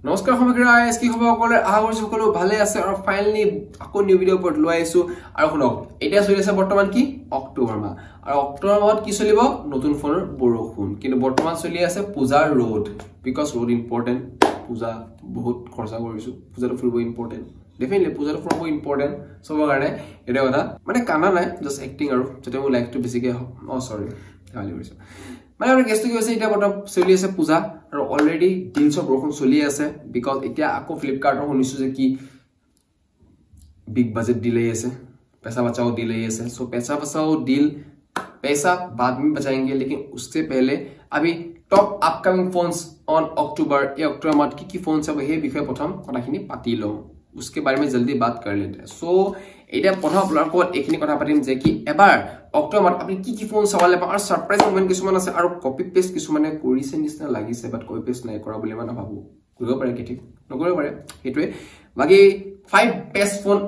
নমস্কাৰ সমগ্ৰাইছ কি খবৰ সকলোৰে আশা কৰিছো সকলো ভালে আছে আৰু ফাইনালি আকৌ নিউ ভিডিও ওপৰত লৈ আহিছো আৰু শুনক এতিয়া চলি আছে বৰ্তমান কি অক্টোবৰ মাহ আৰু অক্টোবৰ মাহত কি চলিব নতুন ফোনৰ বৰষুণ কিন্তু বৰ্তমান চলি আছে পূজাৰ ৰোড বিকজ ৰোড ইম্পৰ্টেন্ট পূজা বহুত খৰচা কৰিছো পূজাটো ফুৰিব important Definitely, puja to from important. So, we are going to মানে কানা নাই just acting আৰু যেটা মই লাইক টু বেছিকে sorry গালি কৰিছো মানে আমাৰ গেছটো কি হৈছে এটা বটা চলি আছে পূজা আৰু অলৰেডি ডিলছ অফ বৰষুণ চলি আছে বিকজ এতিয়া আকৌ ফ্লিপকাৰ্টৰ শুনিছো যে কি बिग बजट डिले আছে पैसा बचाओ डिले আছে सो पैसा बचाओ डील पैसा बाद में बचाएंगे लेकिन उससे पहले अभी top upcoming phones on October ये अक्टूबर मंथ की फोन सब हे विषय प्रथम কথাখিনি পাতি লও उसके बारे में जल्दी बात कर लेते हैं सो এটা প্ৰথম আপোনাৰ কোত এখিনি কথা পাতিম যে কি এবাৰ অক্টোবৰ আপুনি কি ফোন চাবলে পাৰ সাৰপ্ৰাইজ মোমেন্ট কিছুমান আছে আৰু কপি পেস্ট কিছুমানে কৰিছে নিচিনা লাগিছে বাট কপি পেস্ট নাই কৰা বুলি মানে ভাবো কৰিব পাৰে কি ঠিক নকৰিব পাৰে হেতুৱে বাকি 5 বেষ্ট ফোন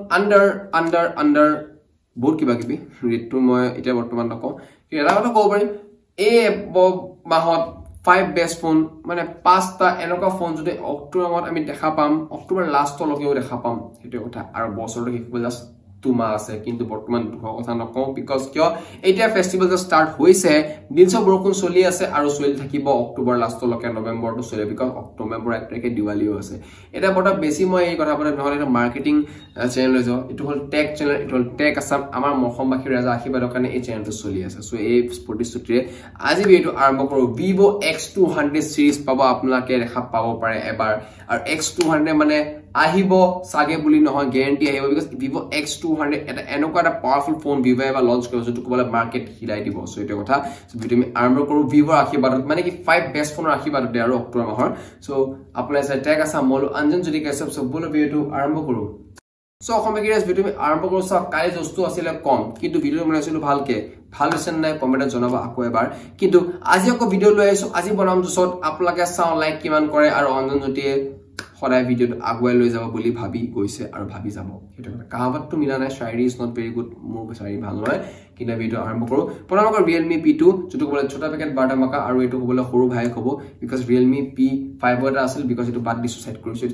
আন্ডাৰ বহুত কিবা কিবি ৰেটটো মই এটা বৰ্তমান নকওঁ এটা কথা ক'ব পাৰিম এই মাহত 5 বেষ্ট ফোন মানে 5টা এনেকা ফোন যদি অক্টোবৰ মাহত আমি দেখা পাম অক্টোবৰ লাষ্টৰ লগেও দেখা পাম হেতু কথা আৰু বছৰটো কি হ'ব জাস্ট 2 মাহ আছে কিন্তু বৰ্তমান দুখৰ কথা নকওঁ বিকজ কিয় এতিয়া ফেষ্টিভেল যে ষ্টাৰ্ট হৈছে দিনছ বৰষুণ চলি আছে আৰু চলি থাকিব অক্টোবৰ লাষ্টৰ লকে নৱেম্বৰটো চলে বিকজ নৱেম্বৰ 1 তাৰিখে দিৱালীও আছে এটা বটা বেছি মই এই কথা বলে নহলে এটা মাৰ্কেটিং চেনেল লৈ যাও এটো হল টেক চেনেল এটো হল টেক আসাম আমাৰ মহম্বাখী ৰাজা আশীৰ্বাদৰ কাৰণে এই চেনেলটো চলি আছে সো এই প্ৰতিশ্ৰুতিৰে আজি ভিডিও আৰম্ভ কৰো Vivo X200 সিৰিজ পাব আপোনালোকে দেখা পাব পাৰে এবাৰ আৰু X200 মানে আহিব সাগে বুলি নহয় গ্যাৰান্টি আহিব বিকজ Vivo X200 এটা এনেকুৱা এটা পাৱাৰফুল ফোন Vivo এবা লঞ্চ কৰিছে যেটো কবলে মাৰ্কেট হিলাই দিব সো এটা কথা সো ভিডিও আমি আৰম্ভ কৰো Vivo আশীৰ্বাদত মানে কি 5 বেষ্ট ফোনৰ আশীৰ্বাদত আৰু অক্টোবৰ মাহৰ সো আপোনাৰ চাই টেক আসাম মল অঞ্জন যদি কৈছে সব বলো ভিডিওটো আৰম্ভ কৰো সো অসমীয়া ভিডিও আমি আৰম্ভ কৰো সব কাই বস্তু আছিল কম কিন্তু ভিডিও বনাইছিলো ভালকে ভাল হৈছে নাই কমেন্টত জনাবা আকৌ এবাৰ কিন্তু আজি আকৌ ভিডিও লৈ আইছো আজি বনাম জছত আপোনালোকে চাও লাইক কিমান কৰে আৰু অঞ্জন জটিয়ে সদায় ভিডিওটো আগুৱাই লৈ যাব বুলি ভাবি গৈছে আৰু ভাবি যাব এটা কথা কাহাবতটো মিলা নাই শায়ৰী ইজ নট ভেৰি গুড মোৰ শায়ৰী ভাল নহয় কিন্তু ভিডিও আৰম্ভ কৰো প্ৰথমকৈ Realme P2 যেটো কবলে ছোটা পেকেট বাটা মাকা আৰু এটো কবলে সৰু ভাই কব বিকজ Realme P5 এটা আছিল বিকজ এটো বাদ দিছো সেট কৰিছো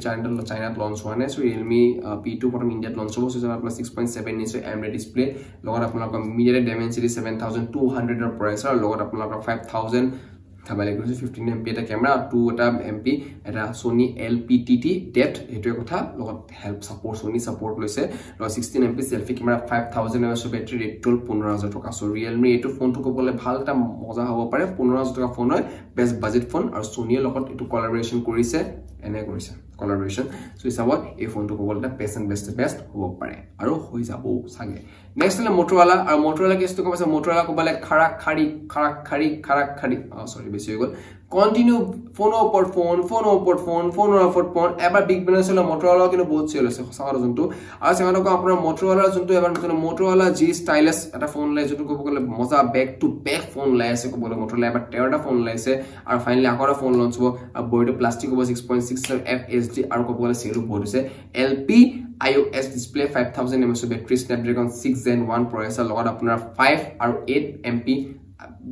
চাইনাত লঞ্চ হোৱা নাই সো Realme P2 প্ৰথম ইন্ডিয়াত লঞ্চ হ'ব সো আপোনাৰ 6.7 ইঞ্চি AMOLED ডিসপ্লে লগত আপোনালোকৰ Mediatek Dimensity 7200 ৰ প্ৰচেছৰ লগত আপোনালোকৰ 5000 থাবালে কৈছে 15 MP এটা ক্যামেৰা 2 MP এটা Sony LPTT depth এটো কথা লগত হেল্প সাপোর্ট Sony সাপোর্ট লৈছে 16 MP selfie camera 5000 mAh battery rate 15000 টকা সো Realme এটো ফোনটো কবলে ভাল এটা মজা হ'ব পাৰে 15000 টকা ফোন হয় বেস্ট বাজেট ফোন আৰু Sony লগত এটো কোলাবোৰেচন কৰিছে এনে কৰিছে কোলাবোৰেচন সো হিচাপত এই ফোনটো কবলে বেস্ট হ'ব পাৰে আৰু হৈ যাব সাগে নেক্সট হল Motorola আৰু Motorola কেছটো কৈছে Motorola কবলে খাড়ি সৰি বেছি হৈ গল কন্টিনিউ ফোনৰ ওপৰত ফোন এবাৰ বিগ ব্যালেন্স হল Motorola কিন্তু বহুত চেল আছে সঁচাকৈ জন্তু আৰু সেমানক আপোনাৰ Motorola জন্তু এবাৰ নতুন Motorola G ষ্টাইলিছ এটা ফোন লাই যেটো ক'ব গলে মজা বেক টু বেক ফোন লাই আছে ক'বলে Motorola এবাৰ 13টা ফোন লাইছে আৰু ফাইনালি আকৰা ফোন লঞ্চ হ'ব আৰু বডিটো প্লাষ্টিক হ'ব 6.6 FSD আৰু ক'ব গলে সেলু বহুত আছে LP iOS display 5000 mAh battery Snapdragon 6 Gen 1 processor লগত আপোনাৰ 5 আৰু 8 MP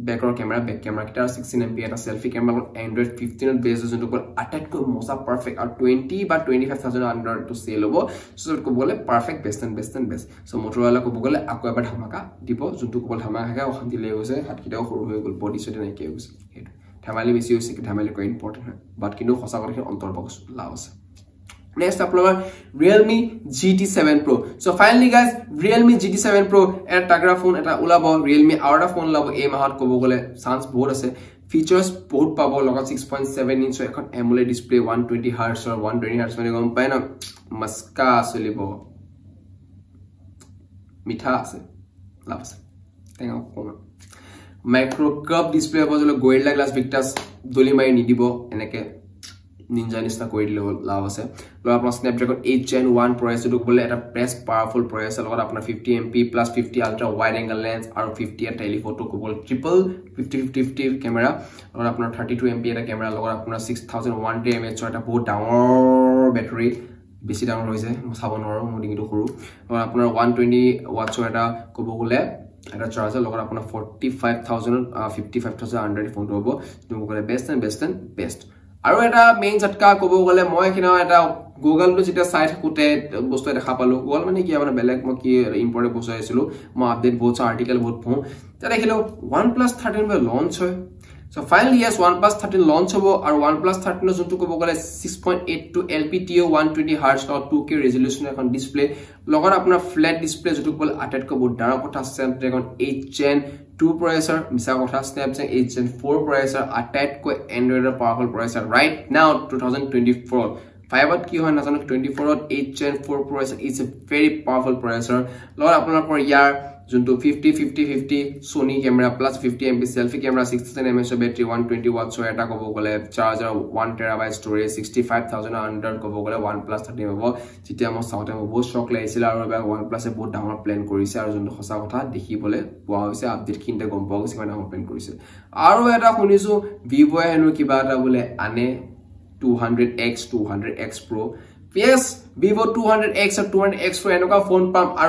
back camera kita 16 MP eta selfie camera Android 15 based যেটো কল আটাইতকৈ মজা পারফেক্ট আর 20 বা 25000 আন্ডার তো সেল হ'ব সো কো বলে পারফেক্ট বেস্ট সো Motorola কো বলে আকো এবাৰ ধামাকা দিব যেটো কল ধামাকা অশান্তি লৈ গৈছে হাতকিটাও সৰু হৈ গল বডি সতে নাই কি গৈছে হেতু ধামালি বেছি হৈছে কি ধামালি কো ইম্পৰ্টেন্ট হয় বাট কিন্তু সঁচা কথা অন্তৰ্ভুক্ত লাভ আছে Next upload Realme GT7 Pro. So finally guys, Realme GT7 Pro eta tagra phone eta ulabo Realme aura phone labo ei mahat kobo gole chance bahut ase features bahut pabo logot 6.7 inch ekhon AMOLED display 120 Hz or 120 Hz mane gom pai na maska asolibo mitha ase lav ase tenga koma micro curve display bojolo Gorilla Glass Victus doli mai nidibo eneke ninja নিচিনা কৰি দিলে লাভ আছে লগ আপোনাৰ Snapdragon 8 Gen 1 processor কবলে এটা best পাওয়াৰফুল processor লগত আপোনাৰ 50 MP plus 50 ultra wide angle lens আৰু 50 telephoto কবল ট্ৰিপল 50 ক্যামেৰা আৰু আপোনাৰ 32 MP এটা ক্যামেৰা লগত আপোনাৰ 6100 mAh এটা বহুত ডাঙৰ ব্যাটাৰি বেছি ডাঙৰ হৈছে চাব নোৱাৰো মোৰ ডিঙিটো সৰু আৰু আপোনাৰ 120 ওয়াটছৰ এটা কবলে এটা চাৰ্জাৰ লগত আপোনাৰ 45000 55000 আন্ডাৰ ফোন হ'ব তুমি কলে বেস্ট আৰু এটা মেইন ঝটকা ক'ব গ'লে মই কিনা এটা গুগলটো যেতিয়া চাই থাকোতে বস্তু দেখা পালো গুগল মানে কি মানে বেলেগ মই কি ইম্পৰ্টেন্ট বস্তু আছিলো মই আপডেট বহুত আৰ্টিকেল বহুত পঢ়ো তেতিয়া দেখিলো OnePlus 13 লঞ্চ হয় So finally yes OnePlus 13 launch hobo aru OnePlus 13 jontu kobo gole 6.82 LPTO 120Hz or 2K resolution ekon display logot apnar flat display jotu bol atet ko বহুত dara kotha Snapdragon 8 Gen 2 processor misa kotha Snapdragon 8 Gen 4 processor atet ko Android powerful processor right now 2024 5 ki hoy na jano 24 8 Gen 4 processor is a very powerful processor logot apnar por yar junto 50 Sony camera plus 50 MP selfie camera 6000 mAh battery 120 watts so eta kobo gole charger 1 TB storage 65100 kobo gole OnePlus 13 hobo jitia mo saute mo বহুত shock laisila aru ba OnePlus e বহুত damar plan korise aru junto khosa kotha dekhi bole poa hoise update khinte gom pawo se kana plan korise aru eta khunisu Vivo henu kiba eta bole ane 200X Pro yes Vivo 200X or 200X Pro enoka phone pam aru